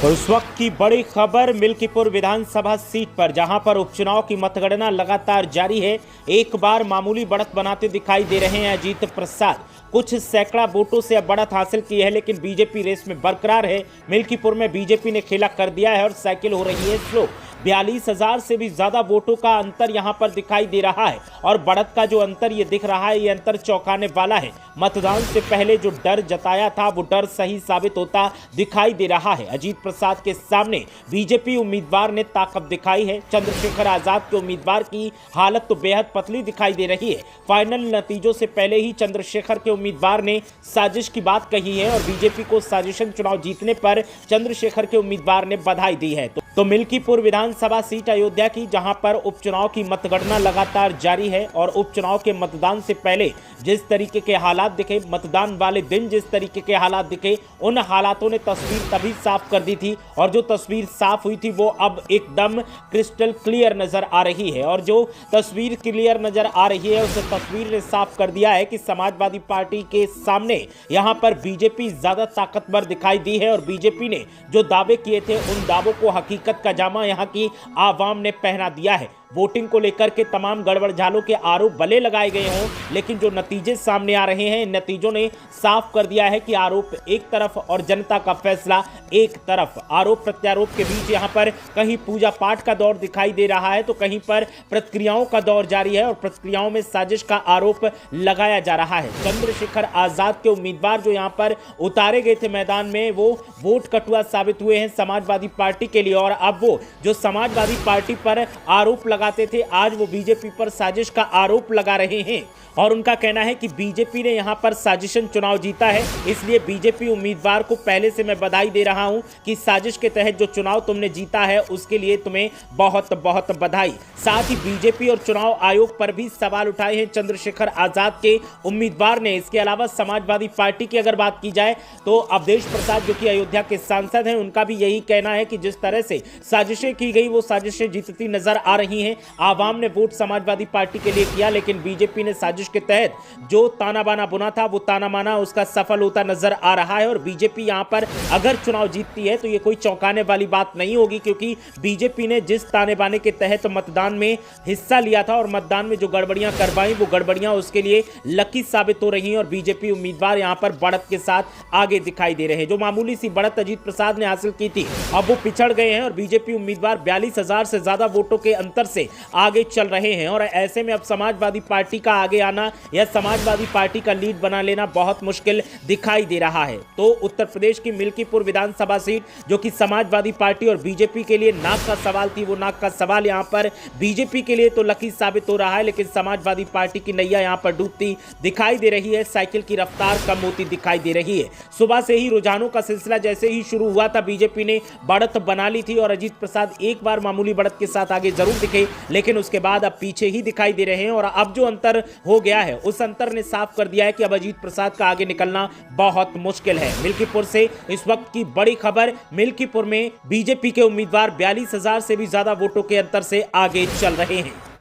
और उस वक्त की बड़ी खबर मिल्कीपुर विधानसभा सीट पर, जहां पर उपचुनाव की मतगणना लगातार जारी है। एक बार मामूली बढ़त बनाते दिखाई दे रहे हैं अजीत प्रसाद। कुछ सैकड़ा वोटों से अब बढ़त हासिल की है, लेकिन बीजेपी रेस में बरकरार है। मिल्कीपुर में बीजेपी ने खेला कर दिया है और साइकिल हो रही है स्लो। 42,000 से भी ज्यादा वोटों का अंतर यहां पर दिखाई दे रहा है और बढ़त का जो अंतर ये दिख रहा है, ये अंतर चौंकाने वाला है। मतदान से पहले जो डर जताया था वो डर सही साबित होता दिखाई दे रहा है। अजीत प्रसाद के सामने बीजेपी उम्मीदवार ने ताकत दिखाई है। चंद्रशेखर आजाद के उम्मीदवार की हालत तो बेहद पतली दिखाई दे रही है। फाइनल नतीजों से पहले ही चंद्रशेखर के उम्मीदवार ने साजिश की बात कही है और बीजेपी को साजिशन चुनाव जीतने पर चंद्रशेखर के उम्मीदवार ने बधाई दी है। तो मिल्कीपुर विधानसभा सीट अयोध्या की, जहां पर उपचुनाव की मतगणना लगातार जारी है और उपचुनाव के मतदान से पहले जिस तरीके के हालात दिखे, मतदान वाले दिन जिस तरीके के हालात दिखे, उन हालातों ने तस्वीर तभी साफ कर दी थी और जो तस्वीर साफ हुई थी वो अब एकदम क्रिस्टल क्लियर नजर आ रही है। और जो तस्वीर क्लियर नजर आ रही है उस तस्वीर ने साफ कर दिया है कि समाजवादी पार्टी के सामने यहां पर बीजेपी ज्यादा ताकतवर दिखाई दी है और बीजेपी ने जो दावे किए थे उन दावों को हकीकत का जामा यहां की आवाम ने पहना दिया है। वोटिंग को लेकर के तमाम गड़बड़ झालों के आरोप भले लगाए गए हों, लेकिन जो नतीजे सामने आ रहे हैं, इन नतीजों ने साफ कर दिया है कि आरोप एक तरफ और जनता का फैसला एक तरफ। आरोप प्रत्यारोप के बीच यहां पर कहीं पूजा पाठ का दौर दिखाई दे रहा है तो कहीं पर प्रतिक्रियाओं का दौर जारी है और प्रतिक्रियाओं में साजिश का आरोप लगाया जा रहा है। चंद्रशेखर आजाद के उम्मीदवार जो यहां पर उतारे गए थे मैदान में, वो वोट कटुआ साबित हुए हैं समाजवादी पार्टी के लिए। और अब वो जो समाजवादी पार्टी पर आरोप लगाते थे, आज वो बीजेपी पर साजिश का आरोप लगा रहे हैं और उनका कहना है कि बीजेपी ने यहां पर साजिशन चुनाव जीता है, इसलिए बीजेपी उम्मीदवार को पहले से मैं बधाई दे रहा हूं कि साजिश के तहत जो चुनाव तुमने जीता है उसके लिए तुम्हें बहुत बहुत बधाई। साथ ही बीजेपी और चुनाव आयोग पर भी सवाल उठाए हैं चंद्रशेखर आजाद के उम्मीदवार ने। इसके अलावा समाजवादी पार्टी की अगर बात की जाए तो अवधेश प्रसाद जो कि अयोध्या के सांसद हैं, उनका भी यही कहना है कि जिस तरह से साजिशें की गई वो साजिशें जीतती नजर आ रही हैं। आवाम ने वोट समाजवादी पार्टी के लिए किया, लेकिन बीजेपी ने साजिश के तहत जो ताना बाना बुना था वो ताना बाना उसका सफल होता नजर आ रहा है। और बीजेपी यहां पर अगर चुनाव जीतती है तो ये कोई चौंकाने वाली बात नहीं होगी, क्योंकि बीजेपी ने जिस ताने बाने के तहत मतदान में हिस्सा लिया था और मतदान में जो गड़बड़ियां करवाई वो गड़बड़ियां उसके लिए लकी साबित हो रही हैं और बीजेपी उम्मीदवार यहां पर बढ़त के साथ आगे दिखाई दे रहे हैं। जो मामूली सी बढ़त अजीत प्रसाद ने हासिल की थी, अब वो पिछड़ गए हैं और बीजेपी उम्मीदवार 42,000 से ज्यादा वोटों के अंतर से आगे चल रहे हैं। और ऐसे में अब समाजवादी पार्टी का आगे आना या समाजवादी पार्टी का लीड बना लेना बहुत मुश्किल दिखाई दे रहा है। तो उत्तर प्रदेश की मिल्कीपुर विधानसभा सीट जो कि समाजवादी पार्टी और बीजेपी के लिए नाक का सवाल थी, वो नाक का सवाल यहां पर बीजेपी के लिए तो लकी साबित हो रहा है, लेकिन समाजवादी पार्टी की नैया यहां पर डूबती दिखाई दे रही है। साइकिल की रफ्तार कम होती दिखाई दे रही है। सुबह से ही रुझानों का सिलसिला जैसे ही शुरू हुआ था, बीजेपी ने बढ़त बना ली थी और अजीत प्रसाद एक बार मामूली बढ़त के साथ आगे जरूर दिखे, लेकिन उसके बाद अब पीछे ही दिखाई दे रहे हैं। और अब जो अंतर हो गया है उस अंतर ने साफ कर दिया है कि अब अजीत प्रसाद का आगे निकलना बहुत मुश्किल है। मिल्कीपुर से इस वक्त की बड़ी खबर, मिल्कीपुर में बीजेपी के उम्मीदवार 42,000 से भी ज्यादा वोटों के अंतर से आगे चल रहे हैं।